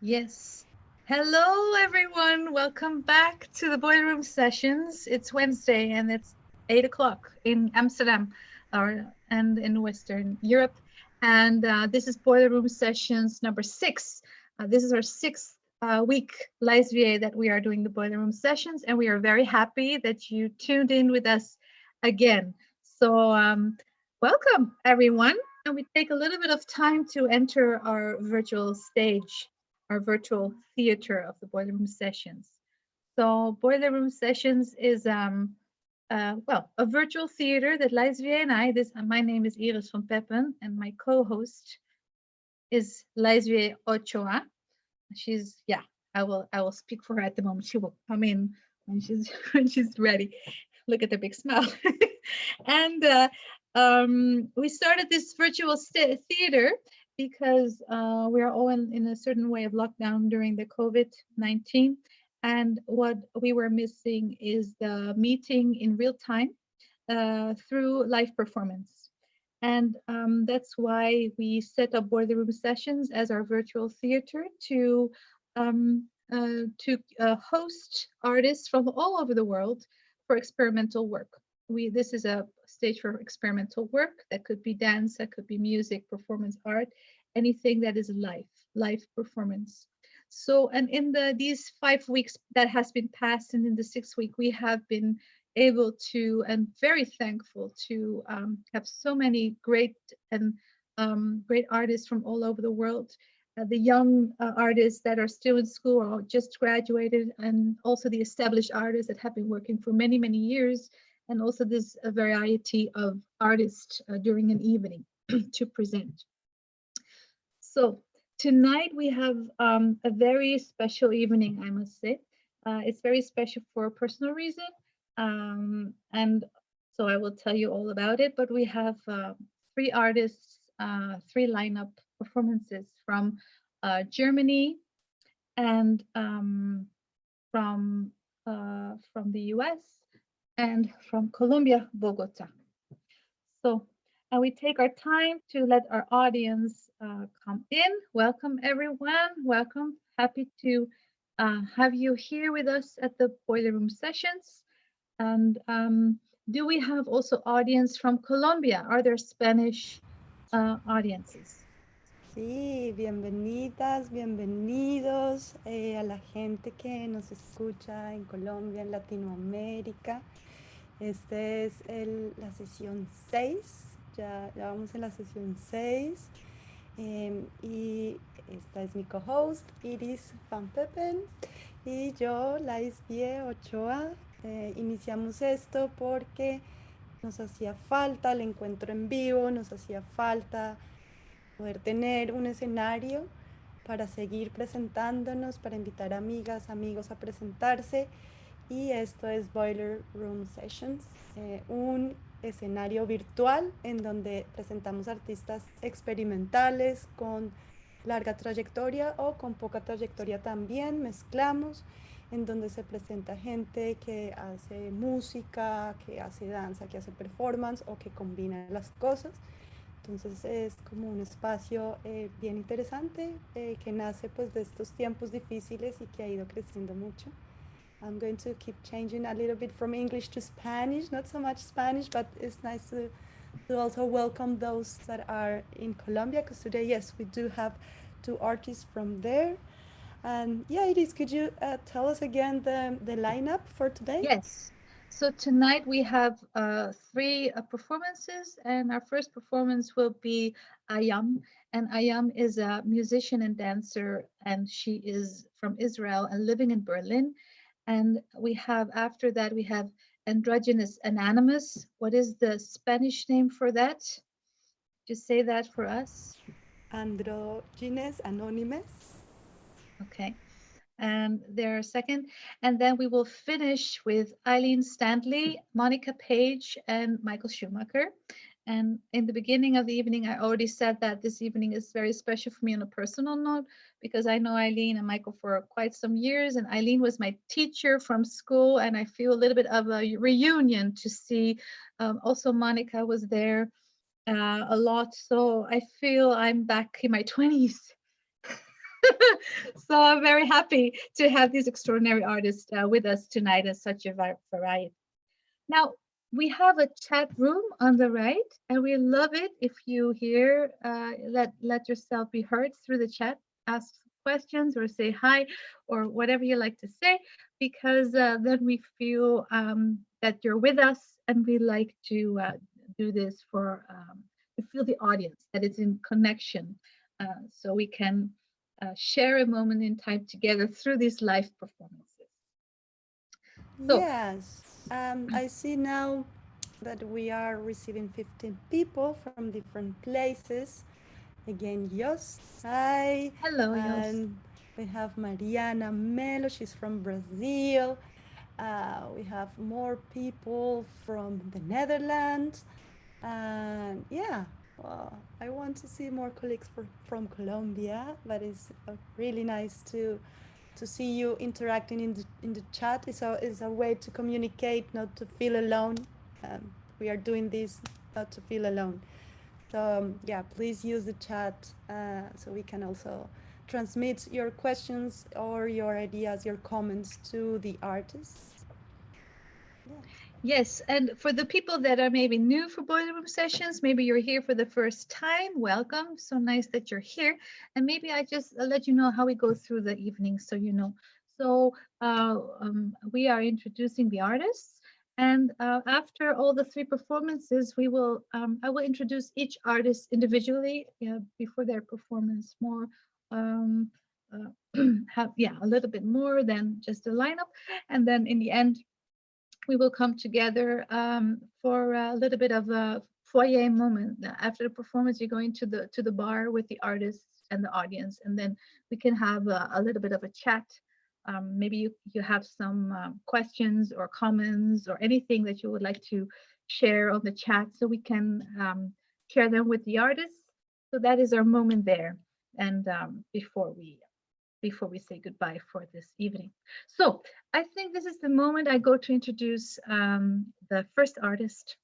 Yes. Hello, everyone. Welcome back to the Boiler Room Sessions. It's Wednesday and it's 8 o'clock in Amsterdam and in Western Europe. And this is Boiler Room Sessions number 6. This is our sixth week, Laisvie, that we are doing the Boiler Room Sessions. And we are very happy that you tuned in with us again. So, welcome, everyone. And we take a little bit of time to enter our virtual stage, our virtual theater of the Boiler Room Sessions. So Boiler Room Sessions is a virtual theater that Laisvie and I, my name is Iris van Peppen, and my co-host is Laisvie Ochoa. I will speak for her at the moment. She will come in when she's when she's ready. Look at the big smile. And we started this virtual theater because we are all in a certain way of lockdown during the COVID-19. And what we were missing is the meeting in real time through live performance. And that's why we set up Boiler Room Sessions as our virtual theater to host artists from all over the world for experimental work. This is a stage for experimental work that could be dance, that could be music, performance art, anything that is live performance. So, and in these 5 weeks that has been passed, and in the 6th week, we have been able to and very thankful to have so many and great artists from all over the world. The young artists that are still in school or just graduated, and also the established artists that have been working for many, many years, and also this variety of artists during an evening to present. So tonight we have a very special evening, I must say. It's very special for a personal reason. And so I will tell you all about it. But we have three artists, three lineup performances from Germany and from the US and from Colombia, Bogota. So we take our time to let our audience come in. Welcome, everyone. Welcome. Happy to have you here with us at the Boiler Room Sessions. And do we have also audience from Colombia? Are there Spanish audiences? Sí, bienvenidas, bienvenidos a la gente que nos escucha en Colombia, en Latinoamérica. Este es la sesión 6, ya vamos en la sesión 6. Y esta es mi co-host, Iris Van Peppen, y yo, Laisvie Ochoa. Iniciamos esto porque nos hacía falta el encuentro en vivo, nos hacía falta poder tener un escenario para seguir presentándonos, para invitar amigas, amigos a presentarse. Y esto es Boiler Room Sessions, un escenario virtual en donde presentamos artistas experimentales con larga trayectoria o con poca trayectoria también, mezclamos, en donde se presenta gente que hace música, que hace danza, que hace performance o que combina las cosas. Entonces es como un espacio bien interesante que nace pues de estos tiempos difíciles y que ha ido creciendo mucho. I'm going to keep changing a little bit from English to Spanish, not so much Spanish, but it's nice to also welcome those that are in Colombia, because today, yes, we do have two artists from there. And yeah, Iris, could you tell us again the lineup for today? Yes. So tonight we have three performances, and our first performance will be Ayam. And Ayam is a musician and dancer, and she is from Israel and living in Berlin. And we have, after that, we have Androgynous Anonymous. What is the Spanish name for that? Just say that for us. Androgynous, Anónimxs. Okay. And their second. And then we will finish with Eileen Standley, Monica Page, and Michael Schumacher. And in the beginning of the evening, I already said that this evening is very special for me on a personal note, because I know Eileen and Michael for quite some years. And Eileen was my teacher from school. And I feel a little bit of a reunion to see. Also, Monica was there a lot. So I feel I'm back in my 20s. So I'm very happy to have these extraordinary artists with us tonight in such a variety. Now, we have a chat room on the right, and we love it if you hear, let yourself be heard through the chat, ask questions or say hi or whatever you like to say, because then we feel that you're with us, and we like to do this for to feel the audience, that it's in connection, so we can share a moment in time together through these live performances. So, Yes, I see now that we are receiving 15 people from different places. Again, Yost, hi. hello, Jos. And we have Mariana Melo, she's from Brazil. We have more people from the Netherlands. And yeah, well, I want to see more colleagues from Colombia, but it's really nice to see you interacting in the chat. It's a way to communicate, not to feel alone. We are doing this not to feel alone. So yeah, please use the chat so we can also transmit your questions or your ideas, your comments to the artists. Yeah. Yes, and for the people that are maybe new for Boiler Room Sessions, maybe you're here for the first time, welcome. So nice that you're here. And maybe I just let you know how we go through the evening so you know. So we are introducing the artists. And after all the three performances, I will introduce each artist individually before their performance more. Um, a little bit more than just a lineup. And then in the end, we will come together for a little bit of a foyer moment. After the performance, you're going to the bar with the artists and the audience, and then we can have a little bit of a chat. Maybe you have some questions or comments or anything that you would like to share on the chat, so we can share them with the artists. So that is our moment there, and before we say goodbye for this evening. So I think this is the moment I go to introduce the first artist.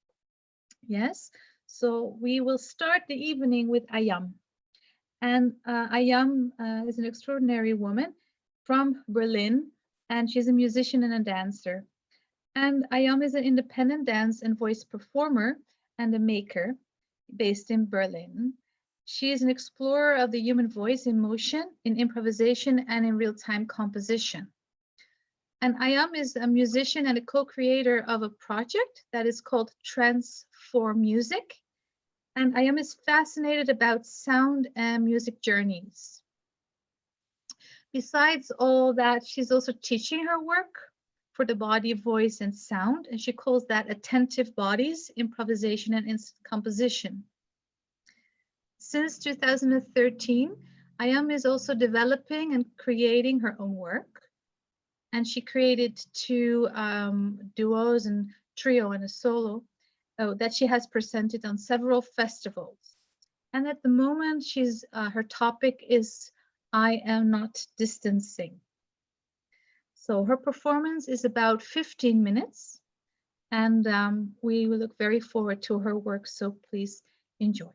Yes. So we will start the evening with Ayam. And Ayam is an extraordinary woman from Berlin, and she's a musician and a dancer. And Ayam is an independent dance and voice performer and a maker based in Berlin. She is an explorer of the human voice in motion, in improvisation, and in real-time composition. And Ayam is a musician and a co-creator of a project that is called Transform Music. And Ayam is fascinated about sound and music journeys. Besides all that, she's also teaching her work for the body, voice, and sound, and she calls that attentive bodies, improvisation, and instant composition. Since 2013, Ayam is also developing and creating her own work, and she created two duos and trio and a solo that she has presented on several festivals. And at the moment, her topic is I am not distancing. So her performance is about 15 minutes, and we will look very forward to her work, so please enjoy.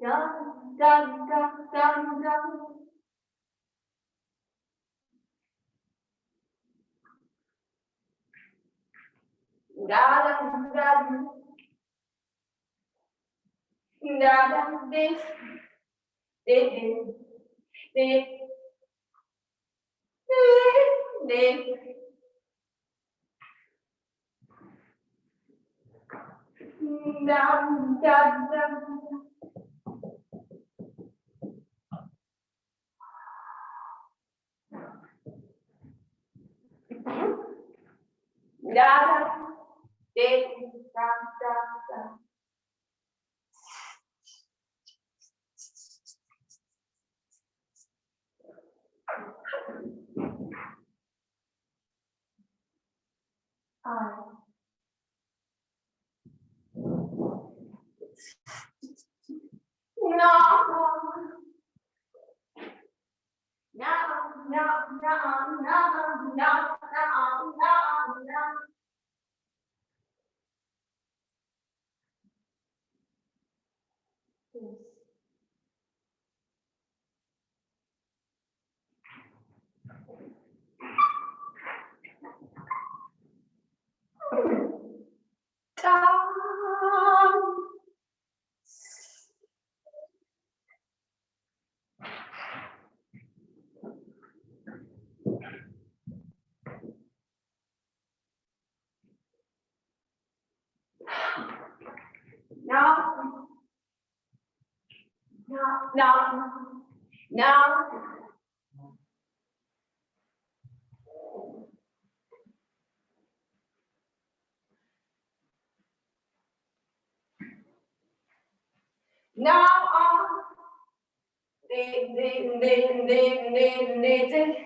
Dum, dum, dum, dum, dum. Da, da, this, this, this, this, dum, dum, dum. Da, this, dum, dum, dum. No, no, no, no, no, no, no, no, no. No, no, no, no. Now on. Ding, ding, ding, ding, ding, ding, ding.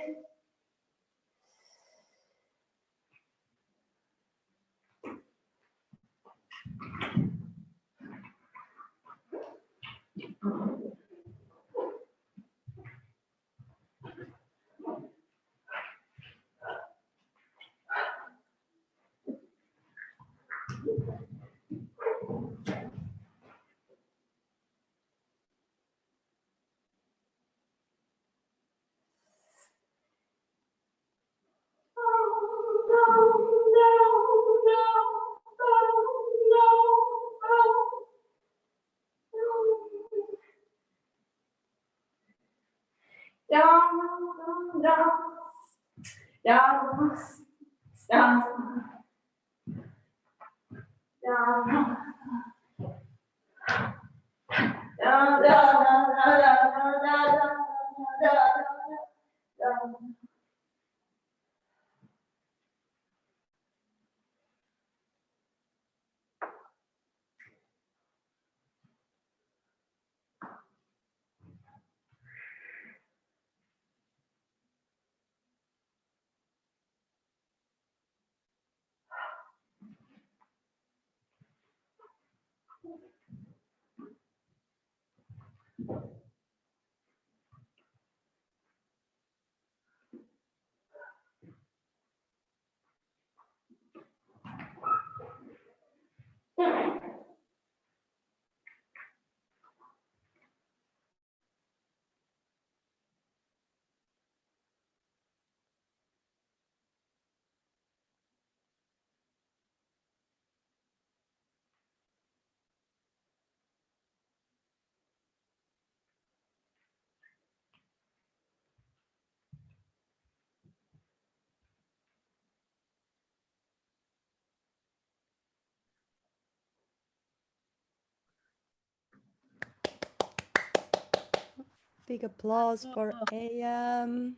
Big applause for Ayam.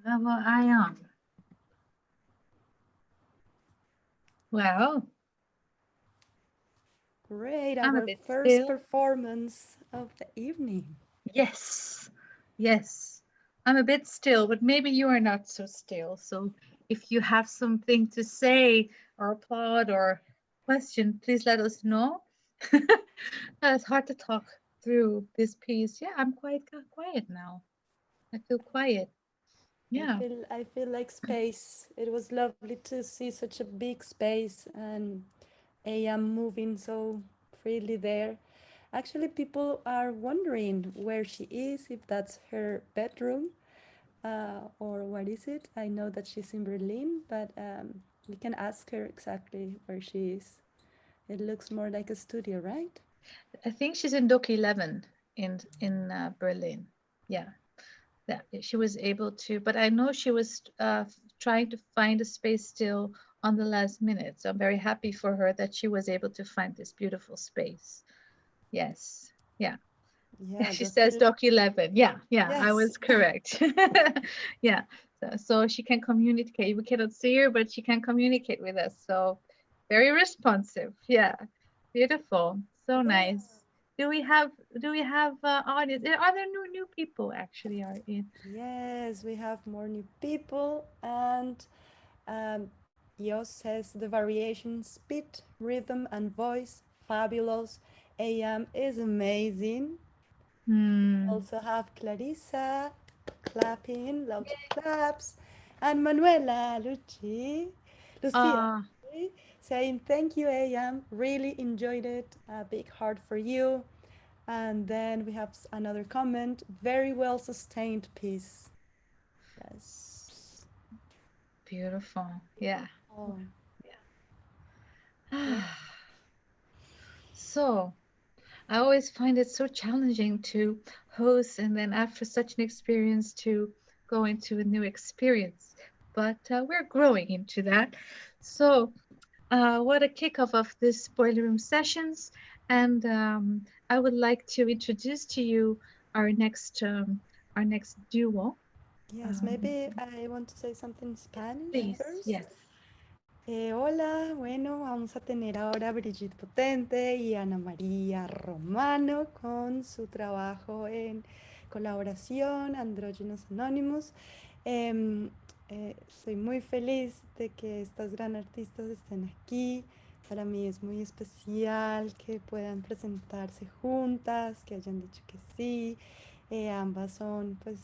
Bravo, Ayam. Wow. Great, I'm a our bit first still. performance of the evening. Yes, yes. I'm a bit still, but maybe you are not so still. So if you have something to say or applaud or question, please let us know. It's hard to talk through this piece. Yeah, I'm quite quiet now. I feel quiet. Yeah. I feel like space. It was lovely to see such a big space and Ayam moving so freely there. Actually, people are wondering where she is, if that's her bedroom or what is it. I know that she's in Berlin, but we can ask her exactly where she is. It looks more like a studio, right? I think she's in Dock 11 in Berlin. Yeah, that she was able to, but I know she was trying to find a space still on the last minute. So I'm very happy for her that she was able to find this beautiful space. Yes. Yeah. Yeah, She that's says it. Dock 11. Yeah. Yeah. I Yes. was correct. Yeah. So she can communicate. We cannot see her, but she can communicate with us. So very responsive. Yeah. Beautiful. So Yeah. nice. Do we have audience? Are there new people actually are in? Yes, we have more new people, and um, Yo says the variation, speed, rhythm, and voice, fabulous. AM is amazing. Hmm. Also have Clarissa clapping, loud claps, and Manuela Lucia Ah, saying thank you, AM. Really enjoyed it. A big heart for you. And then we have another comment. Very well sustained piece. Yes. beautiful. Yeah. Oh, yeah. Yeah. So I always find it so challenging to host and then after such an experience to go into a new experience. But we're growing into that. So what a kickoff of this boiler room sessions. And I would like to introduce to you our next duo. Yes, Um, maybe I want to say something in Spanish please, first. yes. Hola, bueno, vamos a tener ahora a Brigitte Potente y Ana María Romano con su trabajo en colaboración, Andrógenos Anónimos. Em, Estoy muy feliz de que estas gran artistas estén aquí. Para mí es muy especial que puedan presentarse juntas, que hayan dicho que sí. Ambas son pues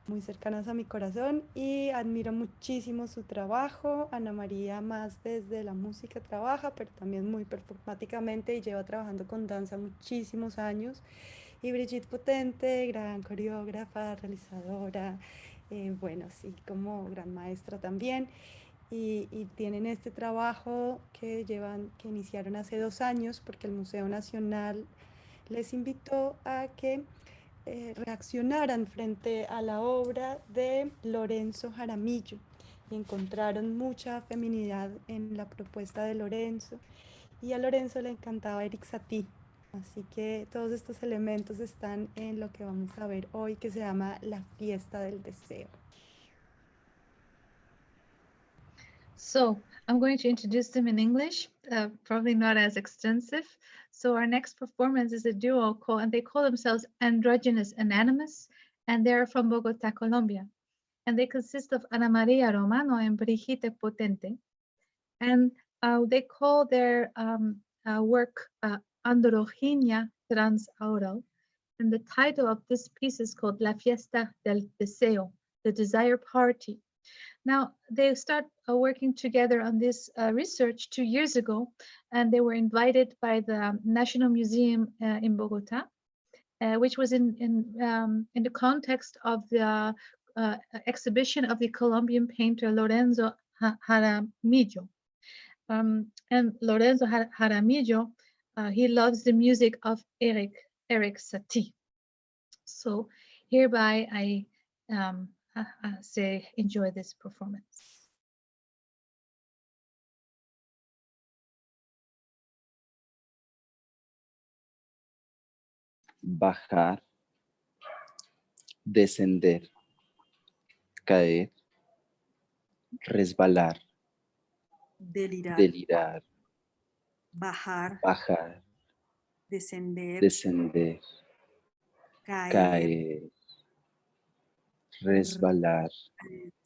muy cercanas a mi corazón y admiro muchísimo su trabajo. Ana María más desde la música trabaja, pero también muy performáticamente y lleva trabajando con danza muchísimos años. Y Brigitte Potente, gran coreógrafa, realizadora, bueno, sí, como gran maestra también. Y tienen este trabajo que iniciaron hace 2 años porque el Museo Nacional les invitó a que reaccionaran frente a la obra de Lorenzo Jaramillo y encontraron mucha feminidad en la propuesta de Lorenzo y a Lorenzo le encantaba Eric Satie. Así que todos estos elementos están en lo que vamos a ver hoy que se llama La Fiesta del Deseo. So I'm going to introduce them in English, probably not as extensive. So our next performance is a duo called, and they call themselves Androgynous Anonymous, and they're from Bogota, Colombia. And they consist of Ana María Romano and Brigitte Potente. And they call their work Androginia trans Aural. And the title of this piece is called La Fiesta del Deseo, the Desire Party. Now, they start working together on this research 2 years ago, and they were invited by the National Museum in Bogota, which was in the context of the exhibition of the Colombian painter Lorenzo Jaramillo. And Lorenzo Jaramillo, he loves the music of Eric Satie. So hereby I say enjoy this performance. Bajar, descender, caer, resbalar, delirar, delirar, bajar, bajar, descender, descender, caer, caer, resbalar,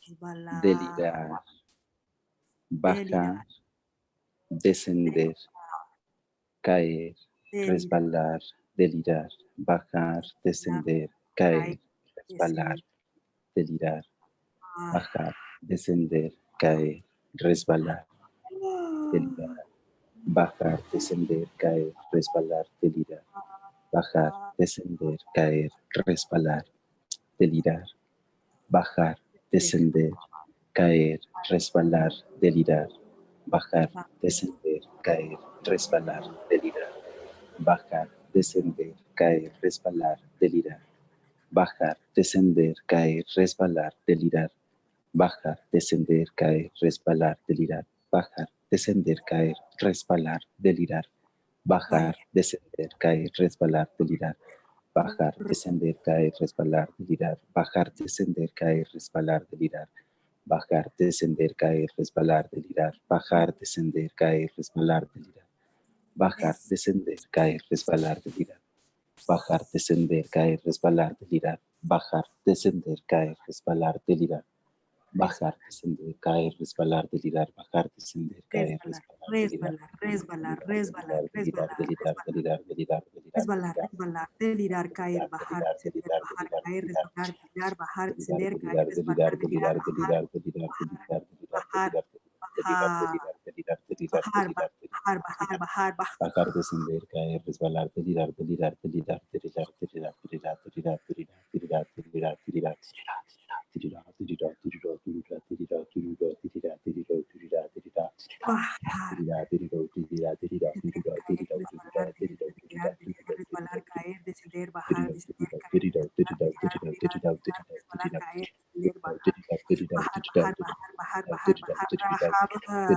resbalar, delirar, bajar, descender, caer, resbalar, delirar, bajar, descender, caer, resbalar, delirar, bajar, descender, caer, resbalar, delirar, bajar, descender, caer, resbalar, delirar, bajar, descender, caer, resbalar, delirar, bajar, descender, caer, resbalar, delirar, bajar, descender, caer, resbalar, delirar, bajar, descender, caer, resbalar, delirar, bajar, descender, caer, resbalar, delirar, bajar, descender, caer, resbalar, delirar, bajar, descender, caer, resbalar, delirar, bajar, descender, caer, resbalar, delirar, bajar, descender, caer, resbalar, delirar, bajar, descender, caer, resbalar, delirar, bajar, descender, caer, resbalar, delirar, bajar, descender, caer, resbalar, delirar, bajar, descender, caer, resbalar, delirar, bajar, descender, caer, resbalar, delirar, bajar, descender, caer, resbalar, delirar, bajar, descender, caer, resbalar, delirar, bajar, descender, caer, resbalar, delirar, Resbalar, delirar, delirar, delirar, delirar, delirar, resbalar, delirar, resbalar, delirar, caer, bajar, delirar, descender, delirar, bajar, delirar, caer, delirar, resbalar, delirar, bajar, delirar, descender, caer, delirar, resbalar, delirar, delirar, delirar, bajar, delirar, delirar, bajar, delirar, bajar, delirar, delirar, bajar, delirar, delirar, bajar, delirar, bajar, bajar, bajar, bajar. bajar, descender, caer, resbalar, delirar, delirar, delirar, delirar, delirar, delirar, delirar, delirar, delirar, delirar, Bajar, descender, caer, resbalar, delirar, resbalar, caer, descender, bajar, descender, caer, resbalar, delirar, resbalar, caer, descender, bajar, bajar, bajar, bajar, bajar, bajar, bajar, bajar.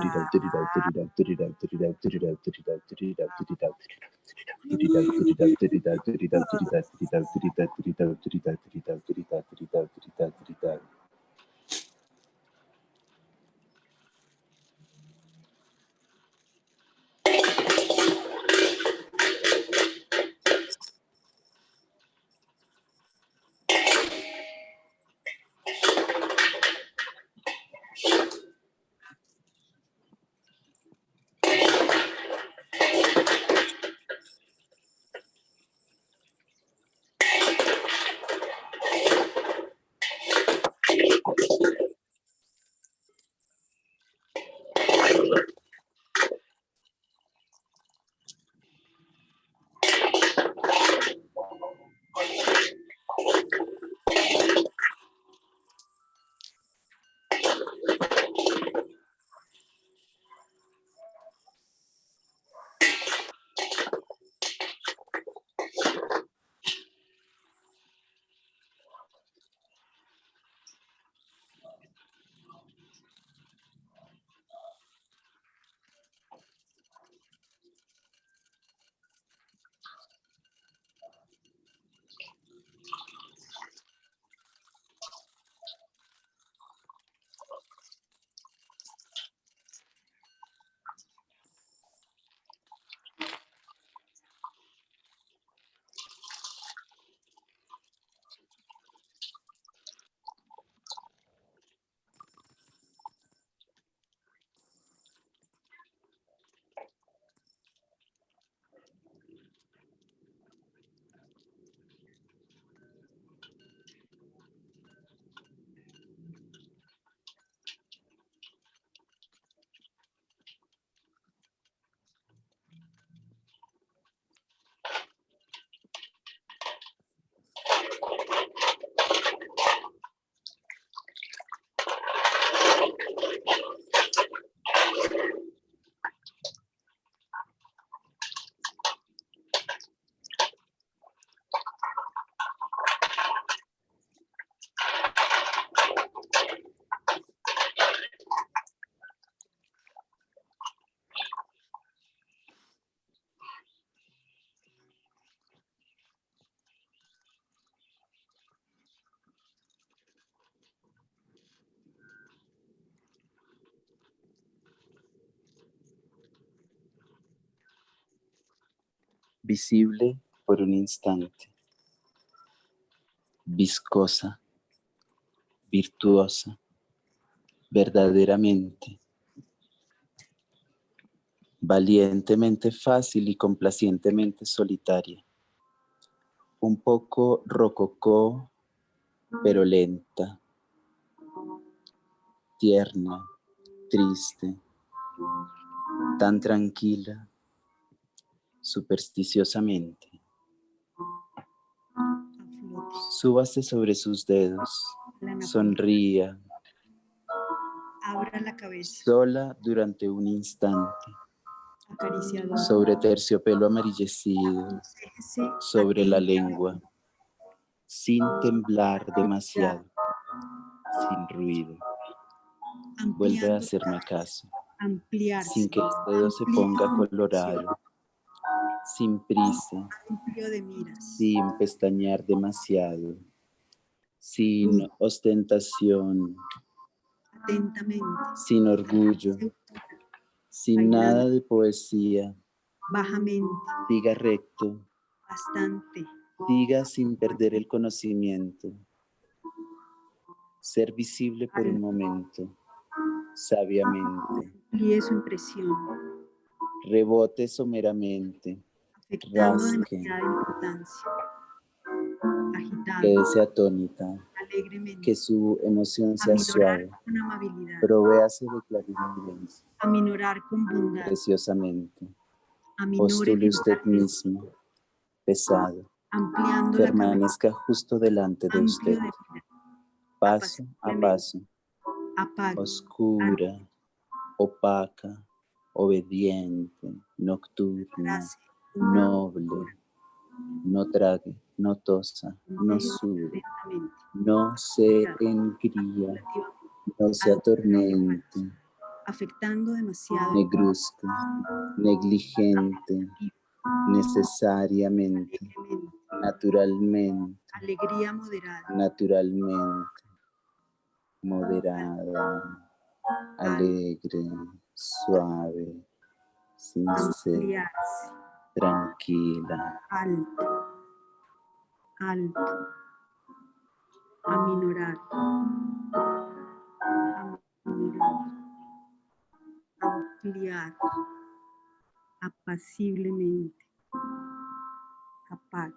visible por un instante, viscosa, virtuosa, verdaderamente, valientemente fácil y complacientemente solitaria, un poco rococó, pero lenta, tierna, triste, tan tranquila, supersticiosamente, Súbase sobre sus dedos. Sonría. Abra la cabeza. Sola durante un instante. Acariciador. Sobre terciopelo amarillecido. Aconsejese Sobre la atentamente. lengua. Sin temblar demasiado. Sin ruido. Vuelve a Ampliando, hacerme caso. ampliarse. Sin que el dedo se ponga colorado. Sin prisa. Amplio de miras. Sin pestañear demasiado. Sin ostentación. Atentamente. Sin orgullo. Sin nada de poesía. Bajamente. Siga recto. Bastante. Siga sin perder el conocimiento. Ser visible por un momento. Sabiamente. Amplíe su impresión. Rebote someramente. Afectando Rasque. demasiada importancia. Agitado. Quédese atónita. Alegremente. Que su emoción sea Aminorar suave. con amabilidad. Provéase de clarividencia. Aminorar con bondad. Preciosamente. Aminore Postule usted mentalmente. mismo. Pesado. Ampliando la cabeza. Permanezca justo delante de Amplio usted. de mira. Paso a paso. Apague. Oscura. Opaca. Obediente. Nocturna. Frase. Noble. No trague. No tosa. No sude. Lentamente. No se engría. No se atormente. Afectando demasiado. Negruzca. Negligente. Necesariamente. Alegremente. Naturalmente. Alegría moderada. Naturalmente. Moderada. Alegre. Suave. Sincera. Ampliarse. Tranquila. Alto. Alto. Aminorar. Aminorar. Ampliar. Apaciblemente. Apague.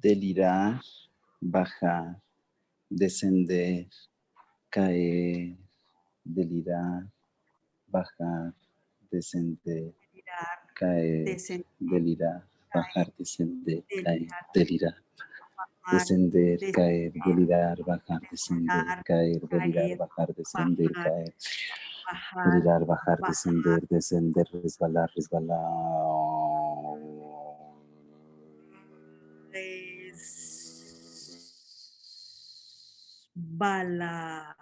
delirar, bajar, descender, caer, delirar, bajar, descender, caer, descender, delirar, bajar, descender, caer, delirar, delirar, bajar, descender, descender, caer, delirar, bajar, descender, delirar, caer, delirar, caer, bajar, descender, bajar, caer, bajar, delirar, bajar, bajar, descender, descender, resbalar, resbalar. Bala.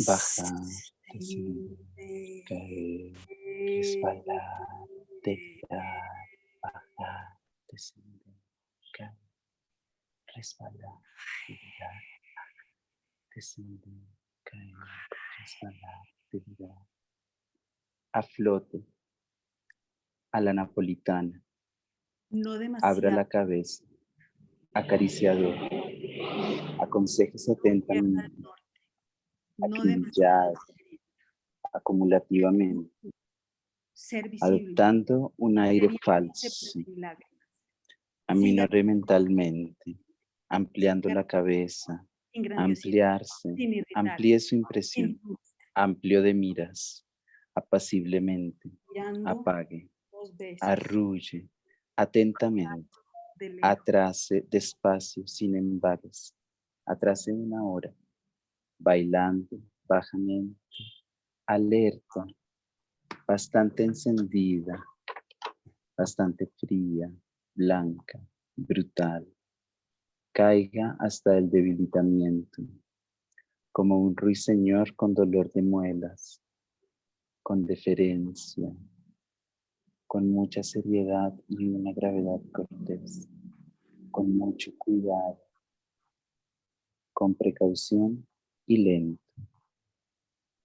Bajar, descender, caer, resbalar, delirar, bajar, descender, caer, resbalar, delirar, descender, caer, resbalar, delirar. A flote, a la napolitana, No abra demasiado. la cabeza, acariciador, aconséjese atentamente, No acribillar demasiado. acumulativamente, Ser visible. adoptando un aire Queriéndose falso, por milagros. aminore mentalmente, ampliando Siga la cabeza, engrandeciendo, ampliarse, sin irritar, amplíe su impresión, sin amplio de miras, apaciblemente, mirando apague, 2 veces. arrulle, atentamente, De lejos. atrase despacio, sin embares, atrase una hora, bailando bajamente, alerta, bastante encendida, bastante fría, blanca, brutal, caiga hasta el debilitamiento, como un ruiseñor con dolor de muelas, con deferencia, con mucha seriedad y una gravedad cortés, con mucho cuidado, con precaución y lento,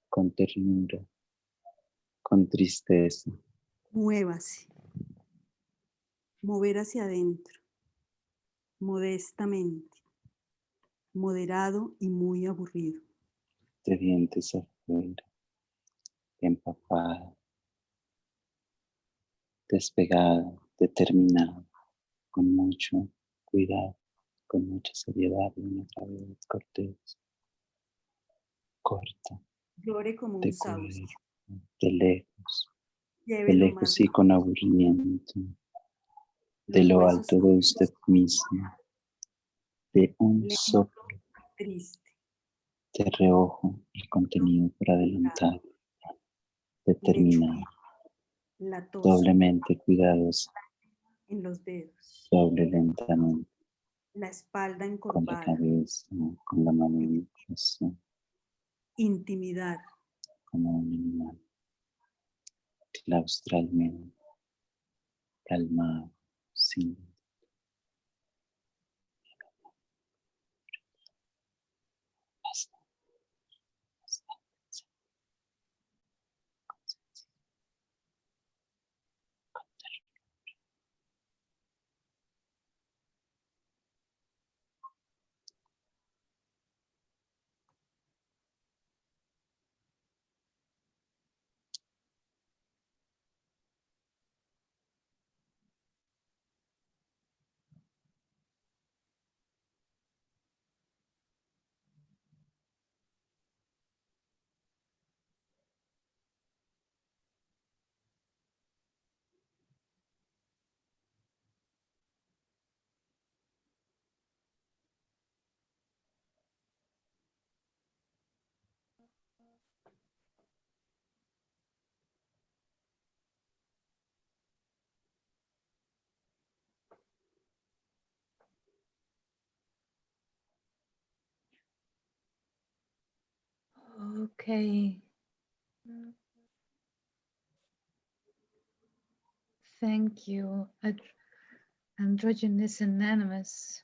con ternura, con tristeza, Muévase. Mover hacia adentro. Modestamente. Moderado y muy aburrido. de dientes afuera, empapada, despegada, determinada, con mucho cuidado, con mucha seriedad y una gravedad cortés, corta, Llore como un de sauce. cuerpo, de Llévelo más lejos y con aburrimiento, de los lo huesos alto de usted mismo, de un lento, soplo, triste. de reojo y contenido por adelantado, determinado, La tos doblemente cuidadoso, en los dedos. doble lentamente, La espalda con la encorvada. cabeza, con la mano en el corazón, Intimidar. como un animal, claustralmente, calmado, sin Okay. Thank you, Androgynous Anonymous.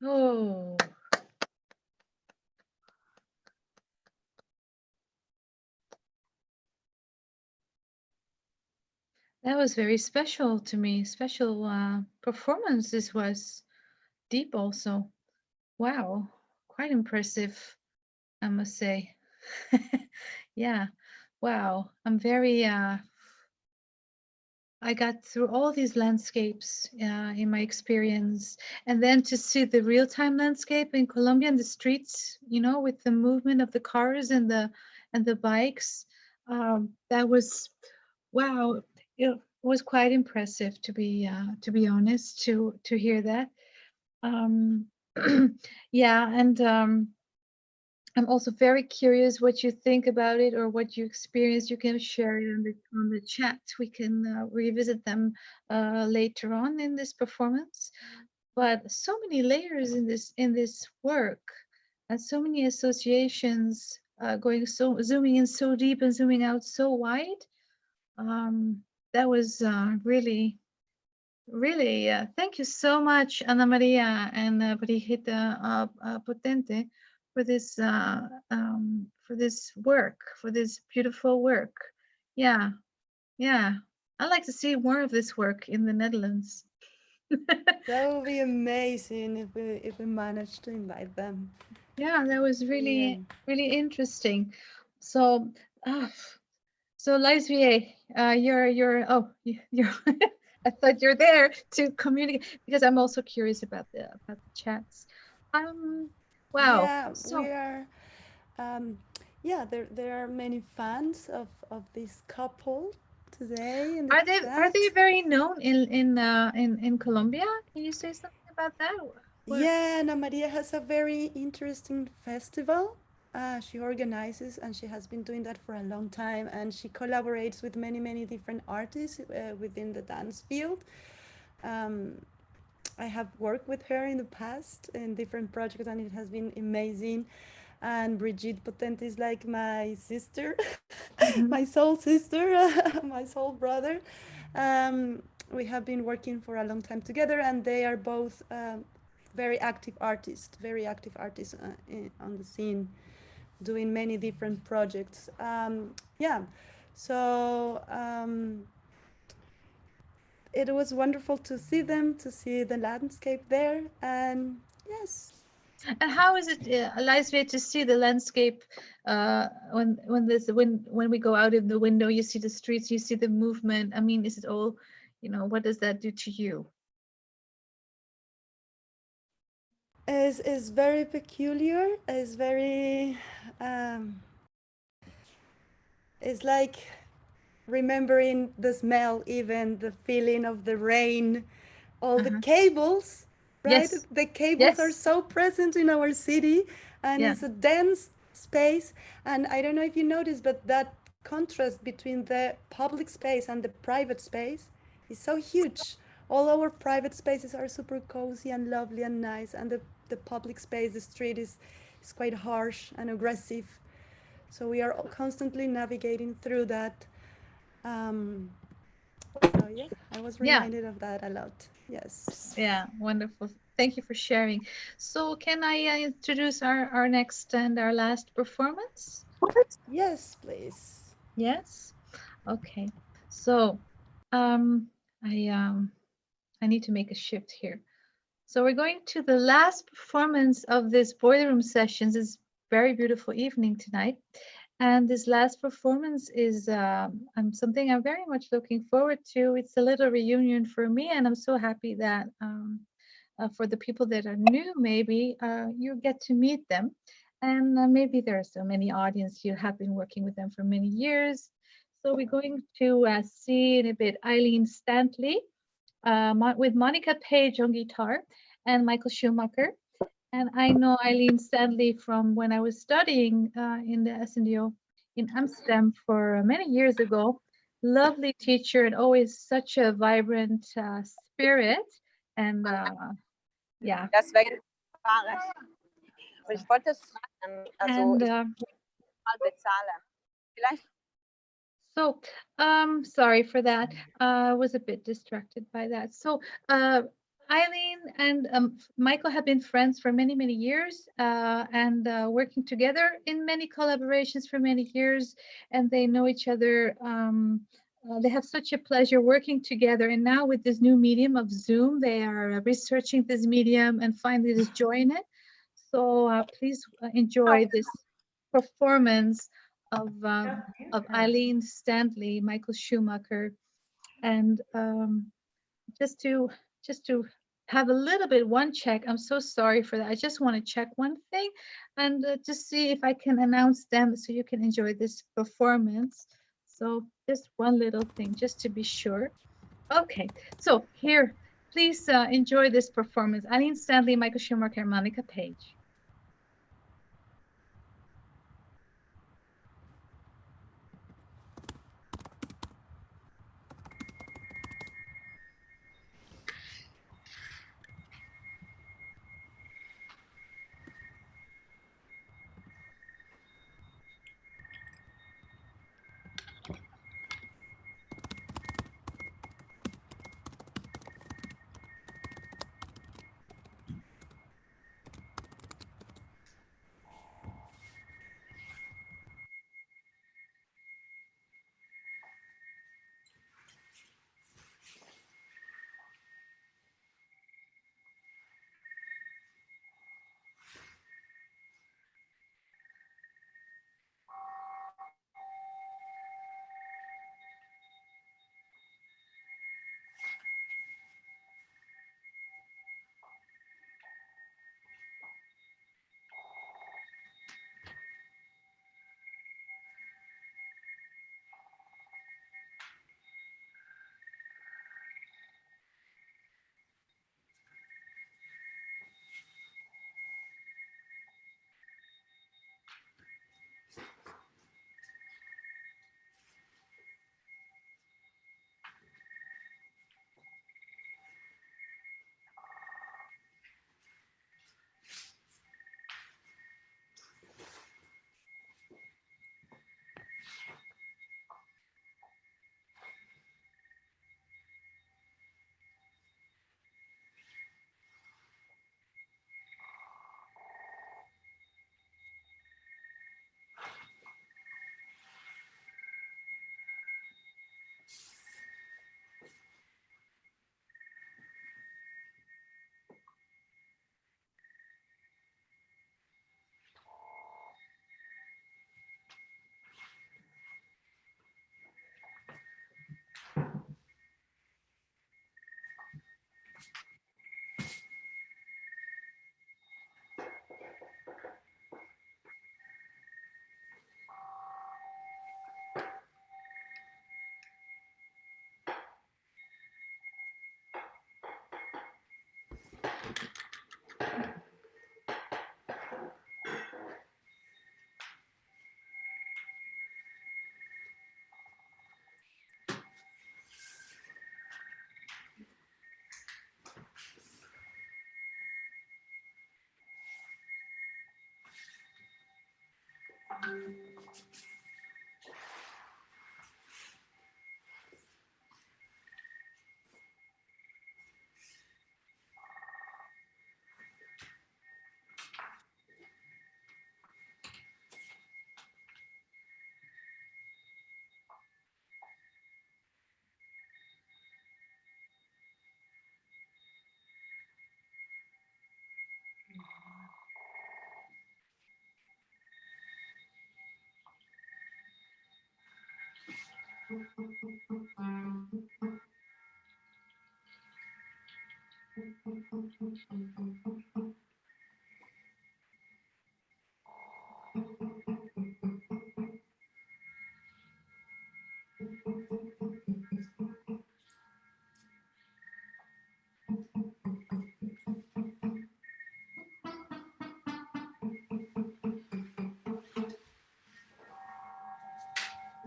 Oh, that was very special to me. Special performance. This was deep also. Wow, quite impressive, I must say. Yeah, wow. I'm very I got through all these landscapes in my experience, and then to see the real-time landscape in Colombia in the streets, you know, with the movement of the cars and the bikes, that was wow. It was quite impressive to be honest to hear that. Um, yeah, and I'm also very curious what you think about it or what you experienced. You can share it on the chat. We can revisit them later on in this performance. But so many layers in this work, and so many associations going so zooming in so deep and zooming out so wide. That was really really, thank you so much, Ana Maria and Brigitte Potente, for this work, for this beautiful work. Yeah, yeah. I'd like to see more of this work in the Netherlands. That would be amazing if we manage to invite them. Yeah, that was really really interesting. So, uh, so Laisvie, you're I thought you're there to communicate because I'm also curious about the chats. Wow. Yeah, we So are. Yeah, there are many fans of this couple today in the are they chat. very known in Colombia? Can you say something about that? What? Yeah, Ana Maria has a very interesting festival. She organizes and she has been doing that for a long time. And she collaborates with many different artists within the dance field. Um, I have worked with her in the past in different projects, and it has been amazing. And Brigitte Potente is like my sister, Mhm. my soul sister, my soul brother. We have been working for a long time together, and they are both very active artists on the scene, doing many different projects. Yeah, so it was wonderful to see them, to see the landscape there, and yes. And how is it, Laisvie, to see the landscape when we go out in the window, you see the streets, you see the movement. I mean, is it all, you know, what does that do to you? Is very peculiar. Is very. Um, it's like remembering the smell, even the feeling of the rain, all the Uh-huh. cables, right? Yes. The cables are Yes. so present in our city, and Yeah. it's a dense space. And I don't know if you noticed, but that contrast between the public space and the private space is so huge. All our private spaces are super cozy and lovely and nice, and the public space, the street is quite harsh and aggressive. So we are constantly navigating through that. Um, so yeah, I was Yeah. reminded of that a lot. Yes. Yeah. Wonderful. Thank you for sharing. So can I introduce our next and our last performance? Yes, please. Yes. Okay. So um I need to make a shift here. So we're going to the last performance of this boiler room sessions. This very beautiful evening tonight. And this last performance is something I'm very much looking forward to. It's a little reunion for me, and I'm so happy that for the people that are new, maybe you get to meet them. And maybe there are so many audience you have been working with them for many years. So we're going to see in a bit Eileen Standley with Monica Page on guitar and Michael Schumacher. And I know Eileen Standley from when I was studying in the SNDO in Amsterdam for many years ago. Lovely teacher and always such a vibrant spirit. And yeah, Das wäre die Frage. Ich wollte sagen, also And ich mal bezahlen. Vielleicht so, sorry for that. I was a bit distracted by that. So, Eileen and Michael have been friends for many, many years and working together in many collaborations for many years, and they know each other. They have such a pleasure working together. And now with this new medium of Zoom, they are researching this medium and finding this joy in it. So please enjoy this performance of Eileen, Standley, Michael Schumacher, and just to have a little bit one check. I'm so sorry for that. I just want to check one thing and just see if I can announce them so you can enjoy this performance. So just one little thing, just to be sure. Okay, so here, please enjoy this performance. Eileen Standley, Michael Schumacher, Monica Page.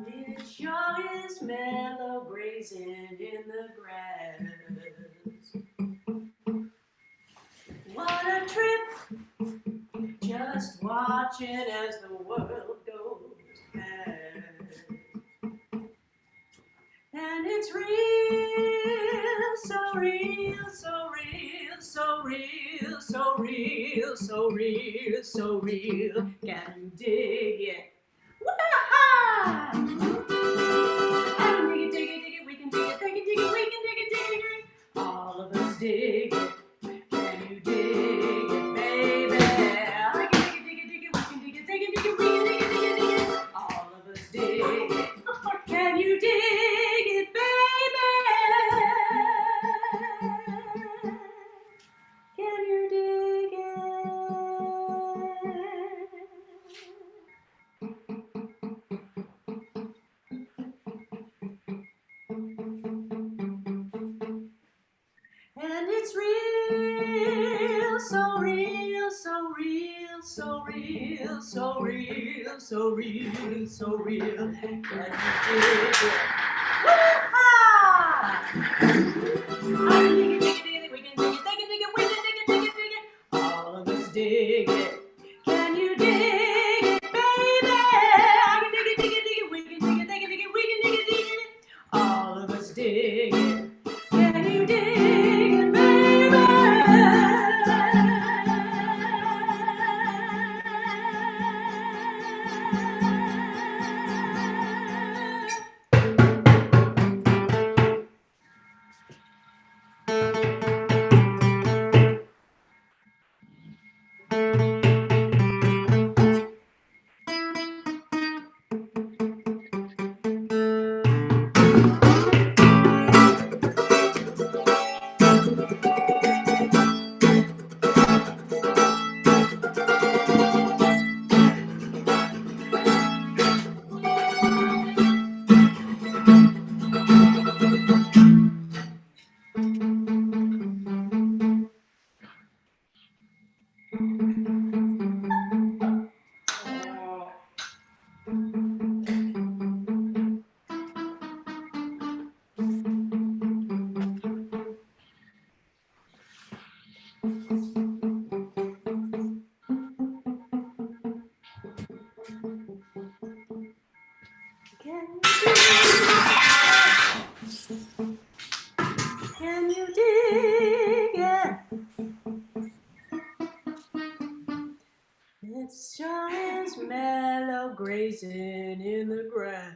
It sure is mellow grazing in the grass. What a trip, just watching as the world goes past. And it's real, so real, so real, so real, so real, so real, so real. Can you dig it? Wah-ha! I can dig it, dig it, dig it, we can dig it, they can dig it, we can dig it, dig it, dig it. All of us dig it. Can you dig it, baby? I can dig it, dig it, dig it, we can dig it, they can dig it, we can dig it, dig it, dig it. All of us dig it. Can you dig it, baby? Can you dig it? And it's real, so real, so real, so real, so real, so real, so real. Can you dig it? Woo-ha! I can dig it, dig it, dig it, we can dig it, they can dig it, we can dig it, dig it, dig it. All of us dig it. Can you dig it, baby? I can dig it, dig it, dig it, we can dig it, they can dig it, we can dig it, dig it. All of us dig it. Can you dig it, baby? Can you dig it? It sure is mellow grazing in the grass.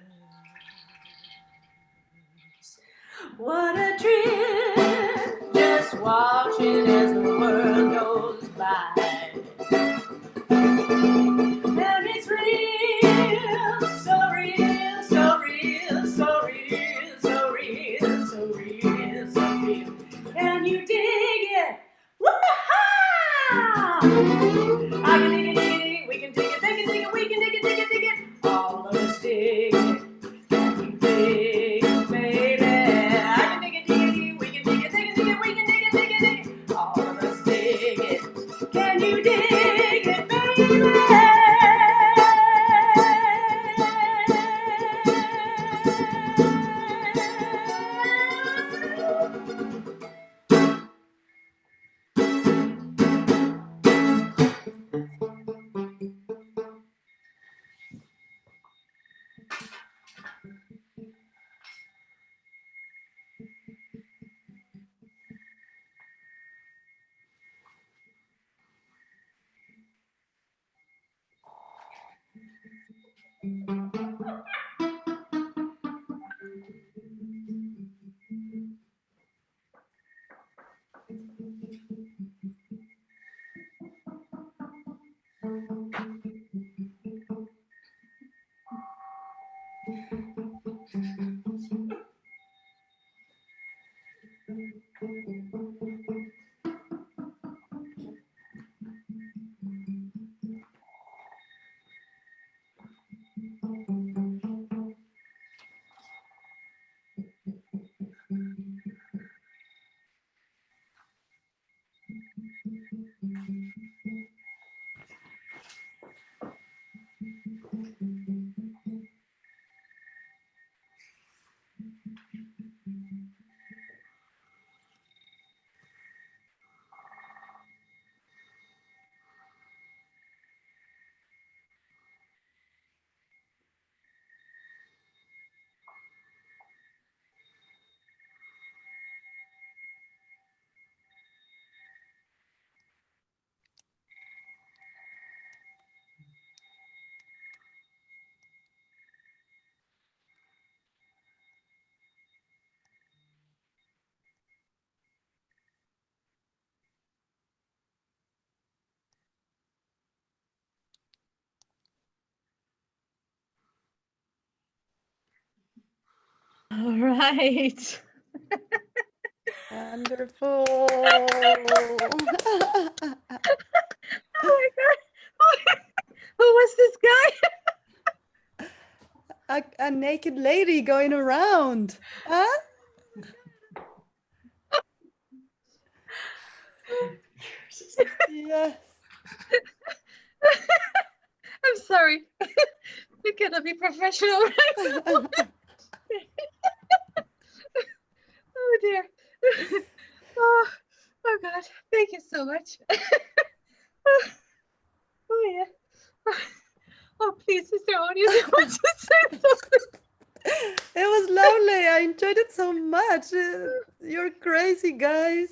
What a trip, just watching as the world goes by. And it's real, so real, so real, so real, so real, so real, so real. Can you dig it? Woo-ha! I can dig it, dig it, dig it, we can dig it, they can dig it, we can dig it, dig it, dig it. All of us dig it. Can you dig it, baby? I can dig it, dig it, dig it, we can dig it, they can dig it, we can dig it, dig it, dig it. All of us dig it. Can you dig it, baby? All right. Wonderful. Oh my God. Who was this guy? A naked lady going around. Huh? Yes. I'm sorry. We cannot be professional right now. Oh dear. Oh, oh God. Thank you so much. Oh yeah. Oh please, Sister Onius, you want to say something? It was lovely. I enjoyed it so much. You're crazy, guys.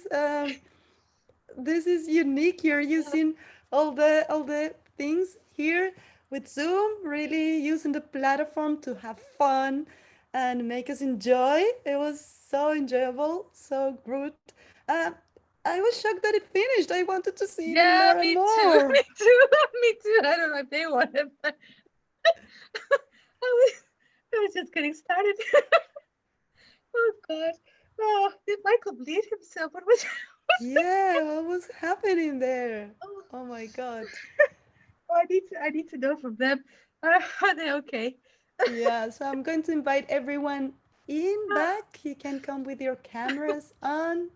This is unique. You're using all the things here with Zoom, really using the platform to have fun and make us enjoy. It was so enjoyable, so good. Uh, I was shocked that it finished. I wanted to see even Yeah, more and me too. more. Me too. Me too. I don't know if they want it, but I was just getting started. Oh God. Oh, did Michael bleed himself? What was Yeah, what was happening there? oh, Oh my God. I need to know from them. Are they okay? Yeah, so I'm going to invite everyone in back. You can come with your cameras on.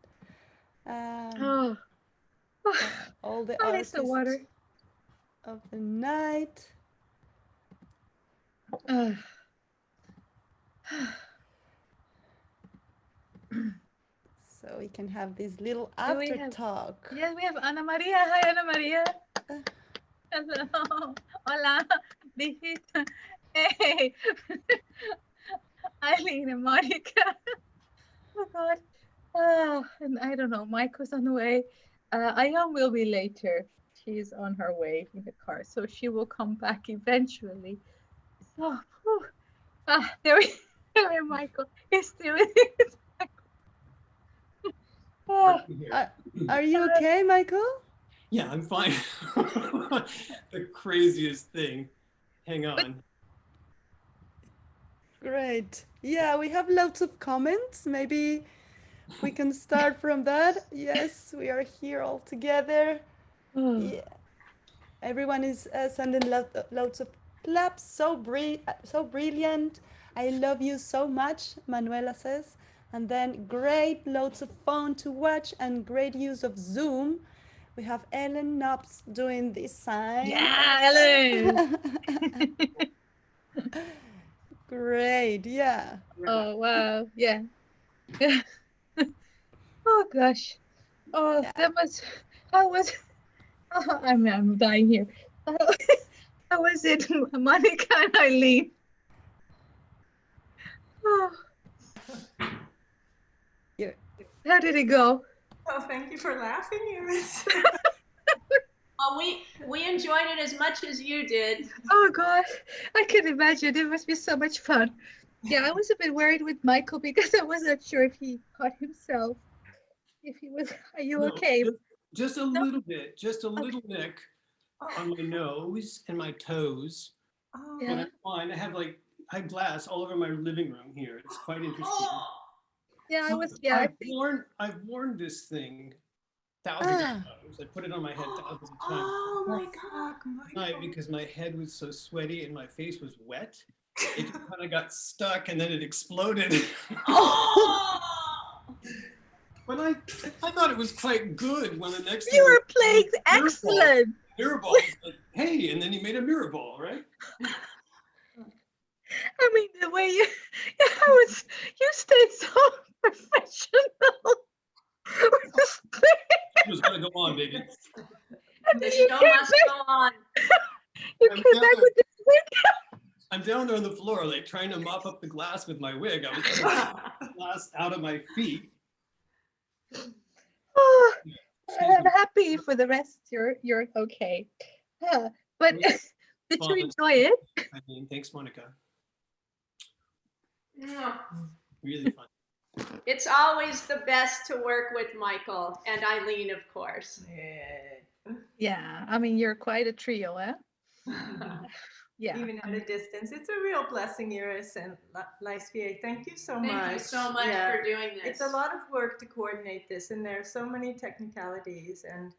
Oh, All the I need some artists water. of the night. Uh, So we can have this little do we after have? talk. Yes, we have Ana Maria. Hi, Ana Maria. Hello. Hola. Brigitte. Hey. Eileen and Monica. Oh God. And I don't know. Mike was on the way. Ayam will be later. She's on her way in the car, so she will come back eventually. So, whew. There we, there we Michael. He's still in it. Oh, Are you okay, Michael? Yeah, I'm fine. The craziest thing. Hang on. Great. Yeah, we have lots of comments. Maybe we can start from that. Yes, we are here all together. Yeah. Everyone is sending loads of claps. So brilliant. I love you so much, Manuela says. And then great, loads of fun to watch and great use of Zoom. We have Ellen Knobs doing this sign. Yeah, Ellen. Great, yeah. Oh wow, yeah. Oh gosh. Oh, Yeah. that was. How was? Oh, I'm dying here. How was it, Monica and Eileen? Oh, Yeah. how did it go? Oh, thank you for laughing. Well, we enjoyed it as much as you did. Oh God, I can imagine. It must be so much fun. Yeah, I was a bit worried with Michael because I wasn't sure if he caught himself. If he was, are you No, okay? just a No? little bit, just a Okay. little nick on my nose and my toes. Oh. But Yeah. I'm fine. I have glass all over my living room here. It's quite interesting. Yeah, I So was. Yeah, I think. I've worn this thing thousands of times. I put it on my head thousands of times. Oh my God, Right, because my head was so sweaty and my face was wet. It just kind of got stuck and then it exploded. Oh! But I thought it was quite good when the next You thing were playing excellent. Mirror ball. Like, hey, and then he made a mirror ball, right? I mean, the way you, you stayed so professional. It was gonna go on, baby. And The then you show came must back, go on. you I'm came down back there. with this wig. I'm down there on the floor, like trying to mop up the glass with my wig. I was trying to get the glass out of my feet. Oh, Excuse I'm me. happy for the rest. You're okay. But It was did fun. you enjoy it? I mean, thanks, Monica. Mwah. Really fun. It's always the best to work with Michael and Eileen, of course. Yeah, I mean, you're quite a trio, eh? Yeah. even at a distance. It's a real blessing, Iris and Laisvie. Thank you so much. Thank you so much for doing this. It's a lot of work to coordinate this, and there are so many technicalities, and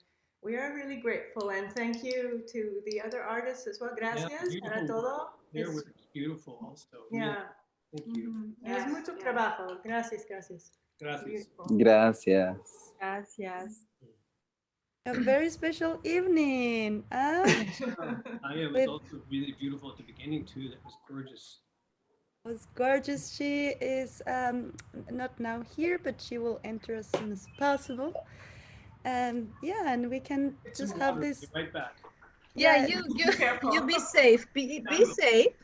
we are really grateful. And thank you to the other artists as well. Gracias para todo. Their work is beautiful also. Really. Yeah. Thank you. Es mucho trabajo. Gracias, gracias. Gracias. Beautiful. Gracias. Gracias. A very special evening. Ayam was With- also really beautiful at the beginning too. That was gorgeous. Was gorgeous. She is not now here, but she will enter as soon as possible. And yeah, and we can Get just some have water, this. be right back. Yeah, Yeah. you be safe. Be safe.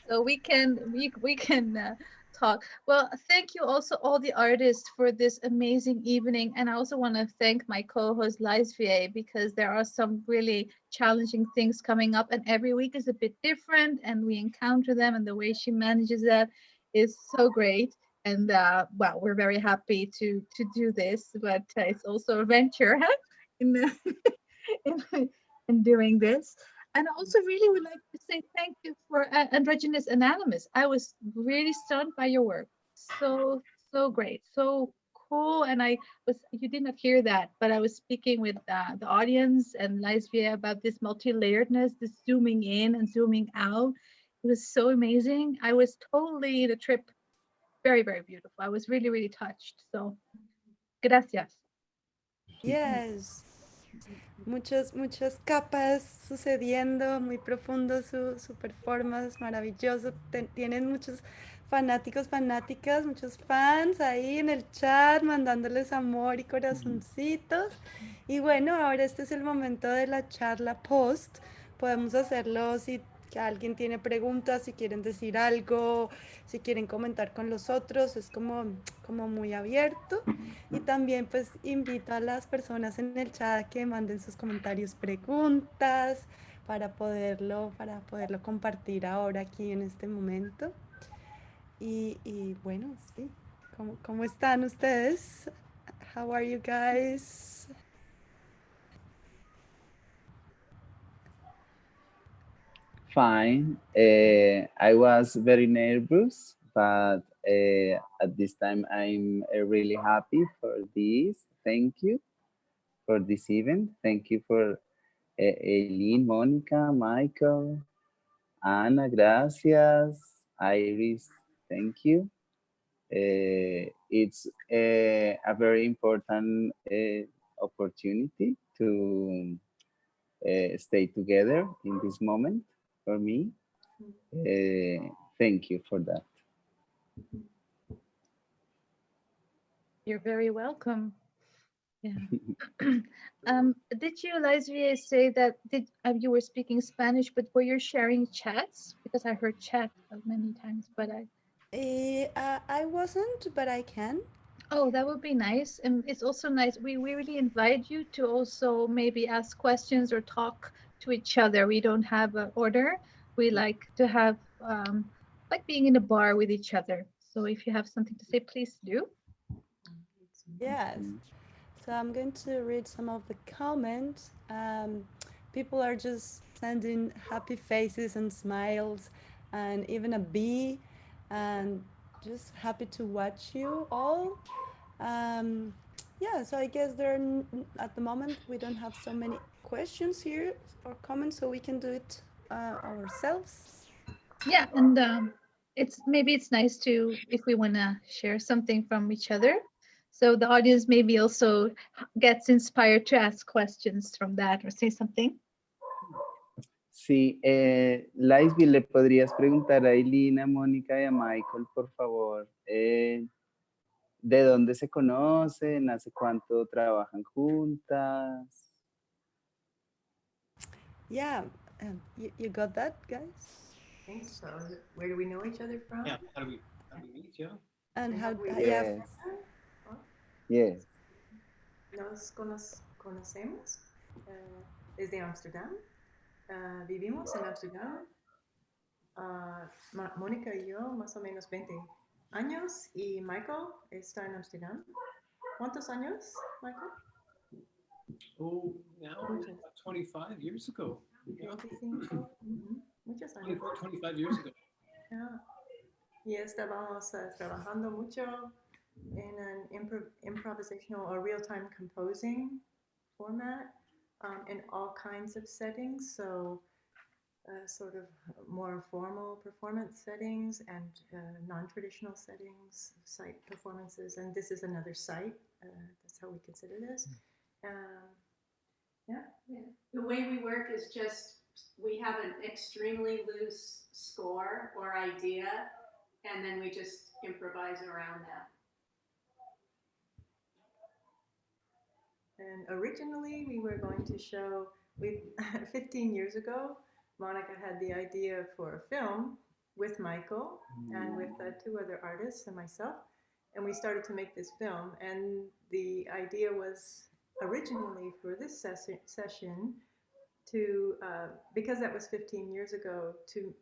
So we can talk. Well, thank you also all the artists for this amazing evening, and I also want to thank my co-host Laisvie because there are some really challenging things coming up, and every week is a bit different, and we encounter them, and the way she manages that is so great. And well, we're very happy to do this, but it's also a venture in in, in doing this. And I also really would like to say thank you for Androgynous Anonymous. I was really stunned by your work. So, so great. So cool. And you did not hear that, but I was speaking with the audience and Laisvie about this multi-layeredness, this zooming in and zooming out. It was so amazing. I was totally the trip. Very, very beautiful. I was really, really touched. So, gracias. Yes. Muchas capas sucediendo, muy profundo su performance, maravilloso. Tienen muchos fanáticos, fanáticas, muchos fans ahí en el chat mandándoles amor y corazoncitos. Y bueno, ahora este es el momento de la charla post. Podemos hacerlo si alguien tiene preguntas, si quieren decir algo, si quieren comentar con los otros, es como muy abierto. Y también pues invito a las personas en el chat a que manden sus comentarios, preguntas para poderlo compartir ahora aquí en este momento. Y bueno, sí, ¿cómo están ustedes? How are you guys? Fine. I was very nervous, but at this time I'm really happy for this. Thank you for this event. Thank you for Eileen, Monica, Michael, Ana, gracias. Iris, thank you. It's a very important opportunity to stay together in this moment for me. Thank you for that. You're very welcome. Yeah. Did you, Laisvie, say that you were speaking Spanish, but were you sharing chats? Because I heard chat many times, but I wasn't, but I can. Oh, that would be nice. And it's also nice. We really invite you to also maybe ask questions or talk to each other. We don't have an order. We like to have like being in a bar with each other. So if you have something to say, please do. Yes. So I'm going to read some of the comments. People are just sending happy faces and smiles and even a bee, and just happy to watch you all. Yeah, so I guess at the moment we don't have so many questions here or comments, so we can do it ourselves. Yeah, and it's nice to if we want to share something from each other. So the audience maybe also gets inspired to ask questions from that or say something. Sí, Laisvie, ¿le podrías preguntar a Eileen, a Mónica y a Michael, por favor, de dónde se conocen, hace cuánto trabajan juntas? Yeah, you got that, guys? I think so. Where do we know each other from? Yeah, how do we meet? Yeah. And how, Yes. Yes. Nos conocemos desde Amsterdam. Vivimos en Amsterdam. Mónica y yo más o menos 20 años y Michael está en Amsterdam. ¿Cuántos años, Michael? Oh, now about 25 years ago. Yeah. 25. muchos años. 24, 25 years ago. Yeah. Y estábamos trabajando mucho in an improvisational or real-time composing format in all kinds of settings. So sort of more formal performance settings and non-traditional settings, site performances. And this is another site. That's how we consider this. Yeah. The way we work is just, we have an extremely loose score or idea, and then we just improvise around that. And originally we were going to show, 15 years ago, Monica had the idea for a film with Michael and with 2 other artists and myself. And we started to make this film. And the idea was originally for this session to, because that was 15 years ago, to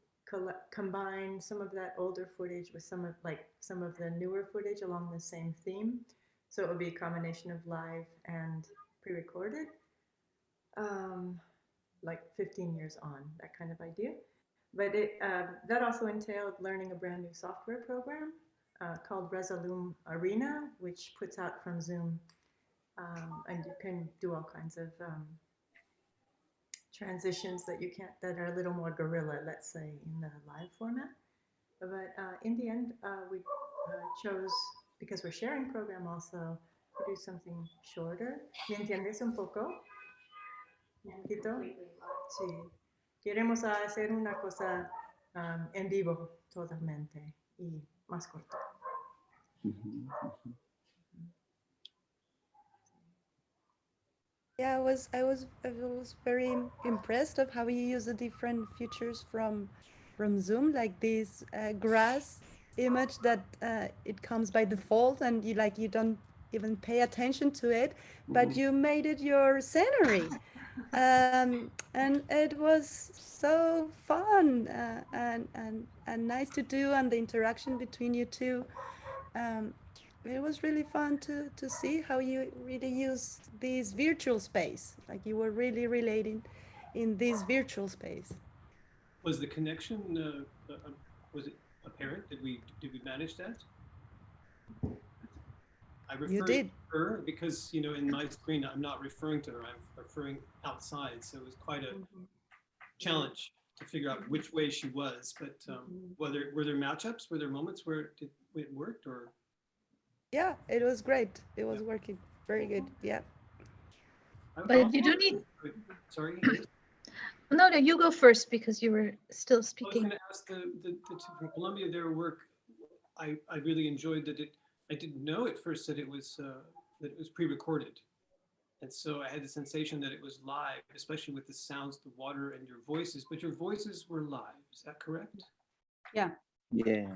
combine some of that older footage with some of the newer footage along the same theme. So it would be a combination of live and pre-recorded, like 15 years on, that kind of idea. But that also entailed learning a brand new software program called Resolume Arena, which puts out from Zoom, and you can do all kinds of transitions that are a little more guerrilla, let's say, in the live format. But in the end, we chose, because we're sharing program also, to do something shorter. ¿Me entiendes un poco? ¿Un poquito? Sí. Queremos hacer una cosa en vivo totalmente y más corto. Yeah, I was very impressed of how you use the different features from Zoom, like this grass image that it comes by default, and you don't even pay attention to it, but you made it your scenery. And it was so fun and nice to do, and the interaction between you two. It was really fun to see how you really use this virtual space. Like you were really relating in this virtual space. Was the connection, was it apparent? Did we manage that? I referred to her because, in my screen, I'm not referring to her, I'm referring outside. So it was quite a challenge to figure out which way she was. But were there matchups? Were there moments where it worked? Or? Yeah, it was great. It was working very good. Yeah. But you do need. Sorry. No, you go first because you were still speaking. I was going to ask the two from Colombia, their work. I really enjoyed that. I didn't know at first that it was pre-recorded, and so I had the sensation that it was live, especially with the sounds, the water, and your voices. But your voices were live. Is that correct? Yeah. Yeah.